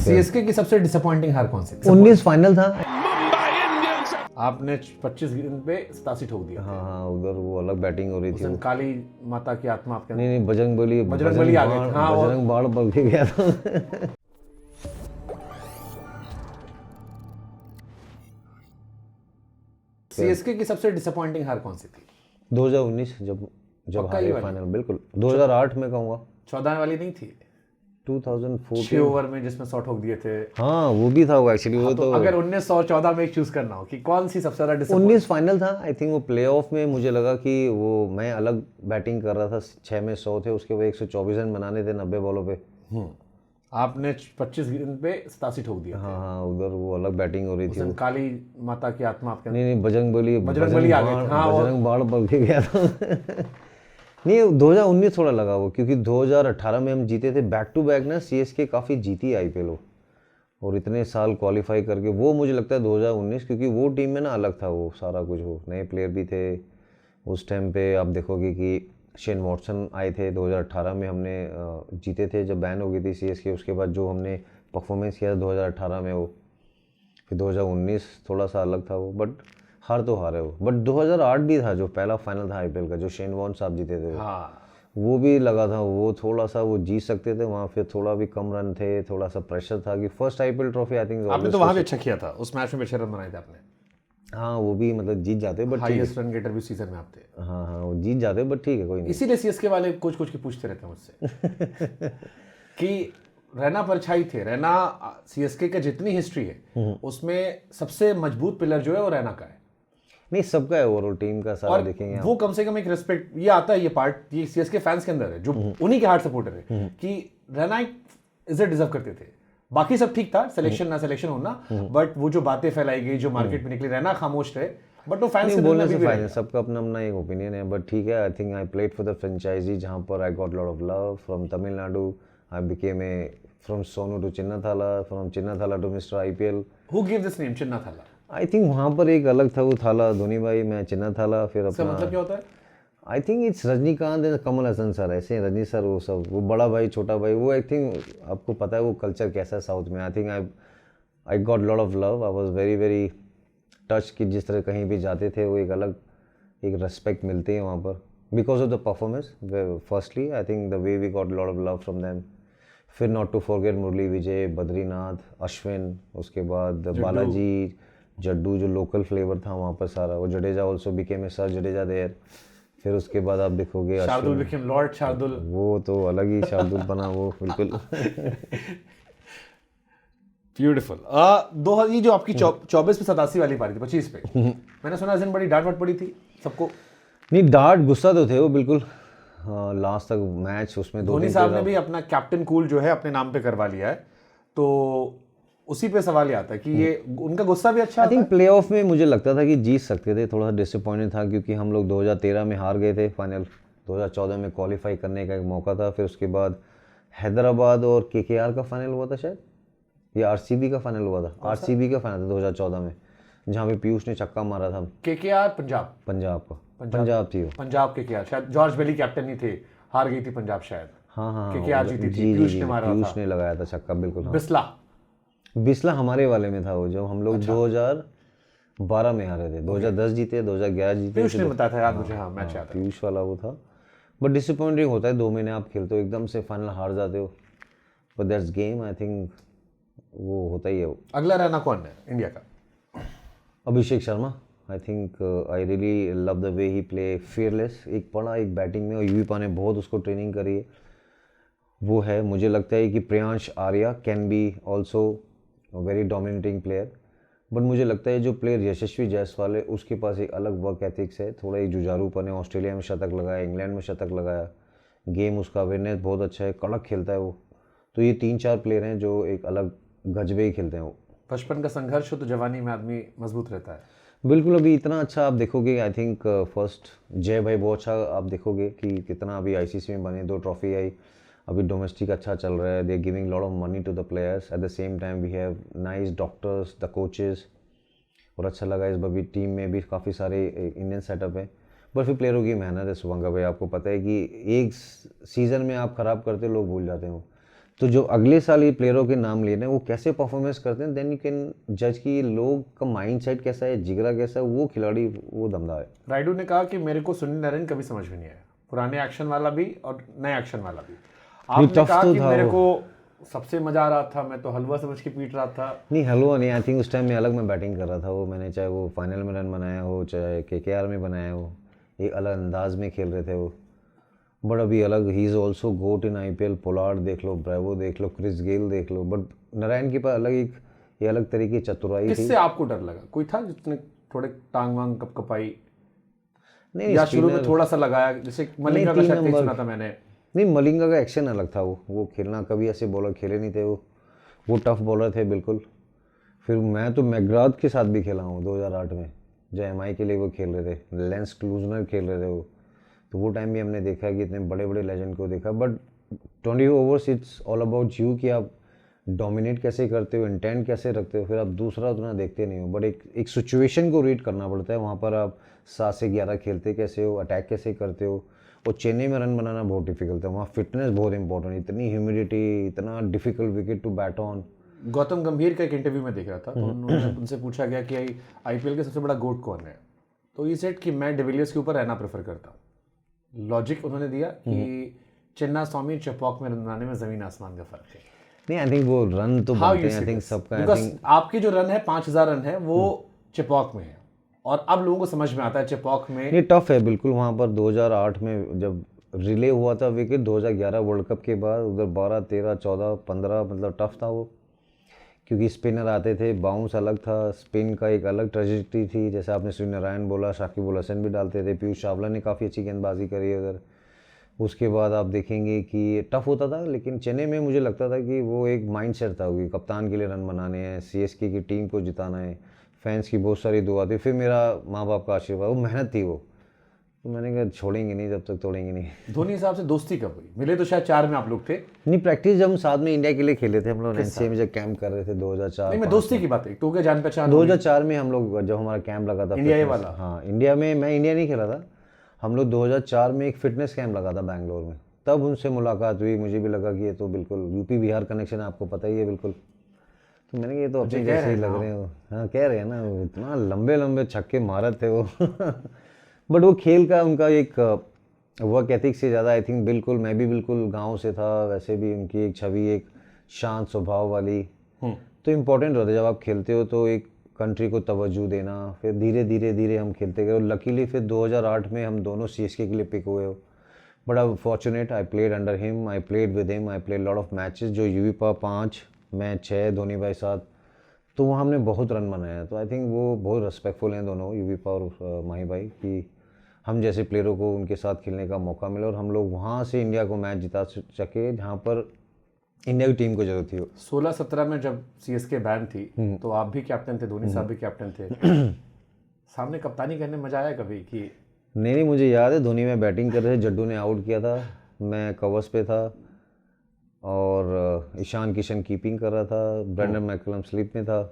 CSK की सबसे disappointing हार कौन सी थी? 19 फाइनल था। आपने 25 गेंद पे 87 ठोक दिया। हाँ, उधर वो अलग बैटिंग हो रही थी। काली माता की आत्मा आपके नहीं, बजरंगबली आ गए थे। हाँ, बजरंग बाण बल के गया था। सीएसके की सबसे डिसअपॉइंटिंग हार कौन सी थी? 2019 जब हारे फाइनल। बिल्कुल 2008 में कहूँगा। 14 वाली नहीं थी? 2014 6 ओवर में जिसमें 100 ठोक दिए थे। हाँ, वो भी था वो एक्चुअली। वो तो अगर 19 और 14 में एक चूज करना हो कि कौन सी सबसे ज्यादा 19 फाइनल था। आई थिंक वो प्लेऑफ में मुझे लगा कि वो मैं अलग बैटिंग कर रहा था। 6 में 100 थे, उसके बाद 124 रन बनाने थे 90 बॉलों पे। आपने 25 गेंद पे 87 ठोक दिया। हाँ, उधर वो अलग बैटिंग हो रही थी। काली माता की आत्मा आपके नहीं, बजरंगबली आ गए थे। हाँ, बजरंग बाण बल के गया था। नहीं, 2019 थोड़ा लगा वो, क्योंकि 2018 में हम जीते थे बैक टू बैक ना। सीएसके काफ़ी जीती आईपीएल और इतने साल क्वालिफाई करके। वो मुझे लगता है 2019, क्योंकि वो टीम में ना अलग था वो सारा कुछ। वो नए प्लेयर भी थे उस टाइम पे। आप देखोगे कि शेन वॉटसन आए थे 2018 में। हमने जीते थे जब बैन हो गई थी सीएसके। उसके बाद जो हमने परफॉर्मेंस किया था 2018 में, वो फिर 2019 थोड़ा सा अलग था वो। बट हार तो हारे वो। बट 2008 भी था जो पहला फाइनल था आईपीएल का, जो शेन वॉर्न साहब जीते थे। हाँ, वो भी लगा था वो थोड़ा सा वो जीत सकते थे वहाँ। फिर थोड़ा भी कम रन थे, थोड़ा सा प्रेशर था कि first IPL trophy I think. आपने तो वहां भी अच्छा किया था। उस मैच में 6 रन बनाए थे आपने। हाँ, वो भी मतलब जीत जाते, बट हाईएस्ट रन गेटर भी सीजन में आप थे। हाँ, वो जीत जाते, बट ठीक है, कोई नहीं। इसीलिए सीएसके वाले कुछ की पूछते रहते हैं मुझसे कि रैना परछाई थे। रैना सीएसके का जितनी हिस्ट्री है उसमें सबसे मजबूत पिलर जो है वो रैना का है। नहीं, सबका है ओवरऑल टीम का सारा देखेंगे वो कम से कम एक रिस्पेक्ट ये आता है। ये पार्ट ये सीएसके फैंस के अंदर है, जो उन्हीं के हार्ड सपोर्टर है, कि रैना इज्जत डिजर्व करते थे। बाकी सब ठीक था, सिलेक्शन ना सिलेक्शन होना, बट वो जो बातें फैलाई गई, जो मार्केट में निकली, रैना खामोश थे। बट वो फैंस के बोलने से फायदा, सबका अपना अपना एक ओपिनियन है। बट ठीक है, I think I played for the franchisee, जहाँ पर I got lot of love from Tamil Nadu. I became a from Sonu to Chinna Thala, from Chinna Thala to mister IPL. Who give this name Chinna Thala? I think वहाँ पर एक अलग था वो थाला, धोनी भाई, मैं चिन्नाथाला। फिर इसका अपना मतलब क्या होता है? I think it's Rajinikanth and Kamal Haasan sir, ऐसे रजनी सर, वो सब, वो बड़ा भाई छोटा भाई, वो आई थिंक आपको पता है वो कल्चर कैसा है साउथ में। आई think I got lot of love. I was very very touch कि जिस तरह कहीं भी जाते थे वो एक अलग एक रेस्पेक्ट मिलती है वहाँ पर, because of the performance. Firstly I think the way we got lot of love from them. फिर not to forget Murali Vijay, Badrinath, Ashwin, उसके बाद बालाजी, जड्डू, जो लोकल फ्लेवर था वहाँ पर सारा। वो Jadeja also became a sir Jadeja there. फिर उसके बाद आप देखोगे शार्दुल बिकेम लॉर्ड शार्दुल। वो तो अलग ही शार्दुल बना वो, बिल्कुल। ब्यूटीफुल। ये जो आपकी 24 पे 87 वाली पारी थी, 25 पे, मैंने सुना इस दिन बड़ी डांट वाट पड़ी थी सबको। नहीं, डांट गुस्सा तो थे वो बिल्कुल। लास्ट तक मैच उसमें धोनी साहब ने भी अपना कैप्टन कूल जो है अपने नाम पे करवा लिया है, तो उसी पे सवाल ये आता है कि ये उनका गुस्सा भी अच्छा। आई थिंक प्लेऑफ में मुझे लगता था कि जीत सकते थे। थोड़ा सा डिसअपॉइंटेड था क्योंकि हम लोग 2013 में हार गए थे फाइनल। 2014 में क्वालिफाई करने का एक मौका था। फिर उसके बाद हैदराबाद और केकेआर का फाइनल हुआ था शायद, या आरसीबी का फाइनल हुआ था। आरसीबी का फाइनल था 2014 में, जहाँ पे पीयूष ने छक्का मारा था। केकेआर पंजाब थी वो। पंजाब केकेआर, शायद जॉर्ज बेली कैप्टन नहीं थे, हार गई थी पंजाब शायद। हाँ, केकेआर जीती थी, पीयूष ने लगाया था छक्का, बिल्कुल। बिस्ला हमारे वाले में था वो, जब हम लोग 2012 में हारे थे। 2010 जीते, 2011 जीते। पीयूष ने बताया था यार मुझे। हाँ, मैच याद है। पीयूष वाला वो था। बट डिसअपॉइंटिंग होता है, 2 महीने आप खेलते हो, एकदम से फाइनल हार जाते हो। But that's game, I think वो होता ही है वो। अगला रहना कौन है इंडिया का? Abhishek Sharma. I think I really love the way he play, fearless. एक पड़ा एक बैटिंग में, और यूवी ने बहुत उसको ट्रेनिंग करी है। वो है, मुझे लगता है कि Priyansh Arya can be also very dominating player. But मुझे लगता है जो प्लेयर यशस्वी जायसवाल है, उसके पास एक अलग वर्क एथिक्स है, थोड़ा एक जुझारूपन है। ऑस्ट्रेलिया में शतक लगाया, इंग्लैंड में शतक लगाया, गेम उसका अवेयरनेस बहुत अच्छा है, कड़क खेलता है वो। तो ये 3-4 प्लेयर हैं जो एक अलग गजबे ही खेलते हैं वो। बचपन का संघर्ष हो तो जवानी में आदमी मजबूत रहता है। बिल्कुल। अभी इतना अच्छा आप देखोगे, आई थिंक फर्स्ट जय भाई बहुत अच्छा आप देखोगे कि कितना अभी आईसीसी में बने, 2 ट्रॉफी आई। अभी डोमेस्टिक अच्छा चल रहा है। They are giving lot of money to the players. At the same time we have nice doctors, the coaches. और अच्छा लगा इस बार भी टीम में भी काफ़ी सारे इंडियन सेटअप है। बट फिर प्लेयरों की मेहनत है शुभंकर भाई। आपको पता है कि एक सीज़न में आप ख़राब करते लोग भूल जाते हो, तो जो अगले साल ये प्लेयरों के नाम लिए ना, वो कैसे परफॉर्मेंस करते हैं, देन यू कैन जज कि लोग का माइंड सेट कैसा है, जिगरा कैसा है, वो खिलाड़ी वो दमदार है। राइडू ने कहा कि मेरे को सुनील नारायण कभी समझ में नहीं आया, पुराने एक्शन वाला भी और नए एक्शन वाला भी। आपने tough कहा तो कि था मेरे वो। को सबसे मजा आ रहा था, मैं तो हलवा समझ के पीट रहा था। नहीं हलवा नहीं, आई थिंक उस टाइम में अलग मैं बैटिंग कर रहा था। वो मैंने चाहे वो फाइनल में रन बनाया हो, चाहे केकेआर में बनाया हो, एक अलग अंदाज में खेल रहे थे वो। बट अभी अलग, he is also goat in IPL. Pollard देख लो, ब्रेवो देख लो, क्रिस गेल देख लो, बट नारायण के पास अलग एक ये अलग तरीके की चतुराई थी। किससे आपको डर लगा? कोई था जिसने थोड़े टांग वांग कपाई, नहीं या शुरू में स्पिनर थोड़ा सा लगाया, जैसे मलिंगा का 3 शायद कहीं नंबर सुना था मैंने। नहीं, मलिंगा का एक्शन अलग था। वो खेलना, कभी ऐसे बॉलर खेले नहीं थे वो टफ बॉलर थे बिल्कुल। फिर मैं तो मैकग्राथ के साथ भी खेला हूँ 2008 में, जो एमआई के लिए वो खेल रहे थे, लेंस क्लूजनर खेल रहे थे वो। तो वो टाइम भी हमने देखा कि इतने बड़े बड़े लेजेंड को देखा। But 20 overs it's all about you कि आप डोमिनेट कैसे करते हो, इंटेंट कैसे रखते हो, फिर आप दूसरा उतना देखते नहीं हो। बट एक सिचुएशन को रीड करना पड़ता है वहाँ पर। आप 7 से 11 खेलते कैसे हो, अटैक कैसे करते हो। और चेन्नई में रन बनाना बहुत डिफिकल्ट है, वहाँ फिटनेस बहुत इंपॉर्टेंट है। इतनी ह्यूमिडिटी, इतना difficult wicket to bat on. Gautam Gambhir का एक इंटरव्यू में देख रहा था, तो उन्होंने उनसे पूछा गया कि आईपीएल के सबसे बड़ा गोट कौन है, तो ये सेट कि मैं डिविलियर्स के ऊपर रहना प्रेफर करता हूँ। लॉजिक उन्होंने दिया कि चिन्ना स्वामी चेपॉक में रन बनाने में जमीन आसमान का फर्क है। नहीं, आई थिंक वो रन तो How बनते you हैं, आई see थिंक this? सबका। आई Because थिंक आपकी जो रन है 5000 रन है वो चेपॉक में है, और अब लोगों को समझ में आता है चेपॉक में। ये टफ है बिल्कुल। वहाँ पर 2008 में जब रिले हुआ था विकेट, 2011 वर्ल्ड कप के बाद, उधर 12, 13, 14, 15 मतलब टफ था वो, क्योंकि स्पिनर आते थे, बाउंस अलग था, स्पिन का एक अलग ट्रेजेक्टरी थी। जैसे आपने सुनील नारायण बोला, शाकिब अल हसन भी डालते थे, पीयूष चावला ने काफ़ी अच्छी गेंदबाजी करी है उधर। उसके बाद आप देखेंगे कि टफ होता था, लेकिन चेन्नई में मुझे लगता था कि वो एक माइंड सेट था कि कप्तान के लिए रन बनाने हैं, सीएसके की टीम को जिताना है, फैंस की बहुत सारी दुआ थी, फिर मेरा माँ बाप का आशीर्वाद, वो मेहनत थी वो। तो मैंने कहा छोड़ेंगे नहीं जब तक तोड़ेंगे नहीं। धोनी साहब से दोस्ती कब हुई? मिले तो शायद 4 में आप लोग थे। नहीं, प्रैक्टिस जब हम साथ में इंडिया के लिए खेले थे, हम लोग एनसीए में जब कैंप कर रहे थे 2004। नहीं, मैं दोस्ती की बात है, तो क्या जान पहचान हुई? 2004 में हम लोग जब हमारा कैंप लगा था इंडिया ये fitness- वाला? हाँ, इंडिया में। मैं इंडिया नहीं खेला था, हम लोग 2004 में एक फिटनेस कैंप लगा था बैंगलोर में, तब उनसे मुलाकात हुई। मुझे भी लगा कि ये तो बिल्कुल यूपी बिहार कनेक्शन है, आपको पता ही है बिल्कुल। तो मैंने कहा ये तो अपने जैसे ही लग रहे हो। हाँ, कह रहे हैं ना, वो इतना लंबे लंबे छक्के मारे थे वो। बट वो खेल का उनका एक वर्क एथिक से ज़्यादा, आई थिंक बिल्कुल, मैं भी बिल्कुल गांव से था, वैसे भी उनकी एक छवि एक शांत स्वभाव वाली। तो इम्पोर्टेंट होता है जब आप खेलते हो तो एक कंट्री को तवज्जो देना। फिर धीरे धीरे धीरे हम खेलते गए, और लकीली फिर 2008 में हम दोनों सीएसके के लिए पिक हुए हो। But I fortunate, I played under him, I played with him, I played lot of matches. जो यूवी 5, मैं 6, धोनी भाई 7, तो वहाँ हमने बहुत रन बनाया। तो आई थिंक वो बहुत रिस्पेक्टफुल हैं दोनों, यूवी और माही भाई, कि हम जैसे प्लेयरों को उनके साथ खेलने का मौका मिला, और हम लोग वहाँ से इंडिया को मैच जिता सके जहाँ पर इंडिया की टीम को जरूरत थी। 16-17 में जब सीएसके बैन थी, तो आप भी कैप्टन थे, धोनी साहब भी कैप्टन थे। सामने कप्तानी करने मजा आया कभी कि? नहीं, मुझे याद है धोनी में बैटिंग कर रहे थे, जड्डू ने आउट किया था, मैं कवर्स पे था, और ईशान किशन कीपिंग कर रहा था, ब्रेंडन मैकलम स्लिप में था,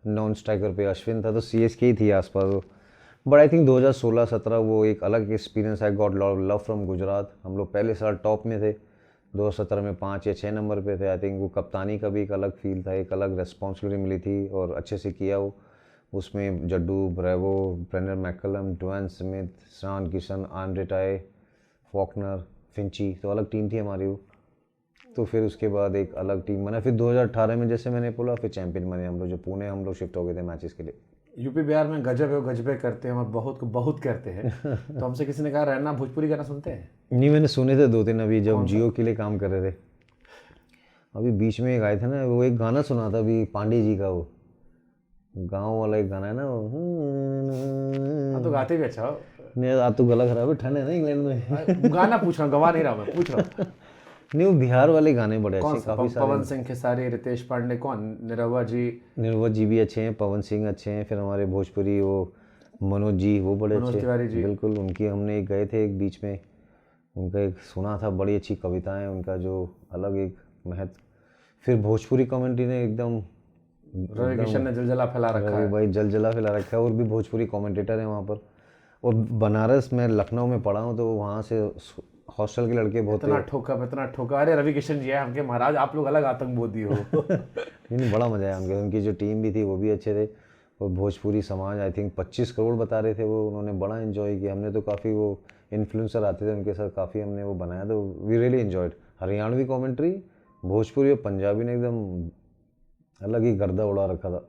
नॉन स्ट्राइकर पे अश्विन था, तो सीएसके ही थी आसपास। बट आई थिंक 2016-17 वो एक अलग experience. I got love from Gujarat. हम लोग पहले साल टॉप में थे, 2017 में 5 या 6 नंबर पे थे। आई थिंक वो कप्तानी का भी एक अलग फील था, एक अलग रिस्पॉन्सिबिलिटी मिली थी, और अच्छे से किया वो। उसमें Jaddu, Bravo, Brendon McCullum, Dwayne Smith, Ishan Kishan, Andre Tye, Faulkner, Finchy, तो अलग टीम थी हमारी वो। तो फिर उसके बाद एक अलग टीम बना। फिर 2018 में जैसे मैंने बोला, फिर चैंपियन बने हम लोग, जो पुणे हम लोग शिफ्ट हो गए थे मैचेस के लिए। यूपी बिहार में गजब है, गजबे करते हैं और बहुत को बहुत करते हैं। तो हमसे किसी ने कहा, रहना भोजपुरी गाना सुनते हैं? नहीं, मैंने सुने थे 2-3 अभी, जब जियो के लिए काम कर रहे थे। अभी बीच में एक आए थे ना, वो एक गाना सुना था अभी पांडे जी का, वो गाँव वाला एक गाना है ना वो। हाँ, तो गाते भी अच्छा हो। नहीं, आज तो गला खराब है, ठंड है ना इंग्लैंड में। गाना पूछ रहा हूँ, गवा नहीं रहा, मैं पूछ रहा हूँ। नहीं, वो बिहार वाले गाने बड़े अच्छे, काफी सारे। पवन सिंह खेसारी, रितेश पांडे, कौन, निरहुआ जी? निरहुआ जी भी अच्छे हैं, पवन सिंह अच्छे हैं, फिर हमारे भोजपुरी वो मनोज जी, वो बड़े मनोज अच्छे। तिवारी जी। बिल्कुल, उनकी हमने एक गए थे एक बीच में, उनका एक सुना था, बड़ी अच्छी कविताएं, उनका जो अलग एक महत्व। फिर भोजपुरी कमेंट्री ने एकदम, रवि किशन ने जलजला फैला रखा रवि है। भाई जलजला फैला रखा है, और भी भोजपुरी कमेंटेटर हैं वहाँ पर। और बनारस में, लखनऊ में पढ़ा हूँ, तो वहाँ से हॉस्टल के लड़के बहुत इतना ठोका, अरे रवि किशन जी है हमके महाराज, आप लोग अलग आतंकवादी हो। नहीं, बड़ा मज़ा आया हमके, उनकी जो टीम भी थी वो भी अच्छे थे, और भोजपुरी समाज आई थिंक 25 करोड़ बता रहे थे वो, उन्होंने बड़ा एंजॉय किया। हमने तो काफ़ी, वो इन्फ्लुएंसर आते थे उनके साथ, काफ़ी हमने वो बनाया, तो we really enjoyed. Haryanvi commentary, Bhojpuri और पंजाबी ने एकदम अलग ही गर्दा उड़ा रखा था।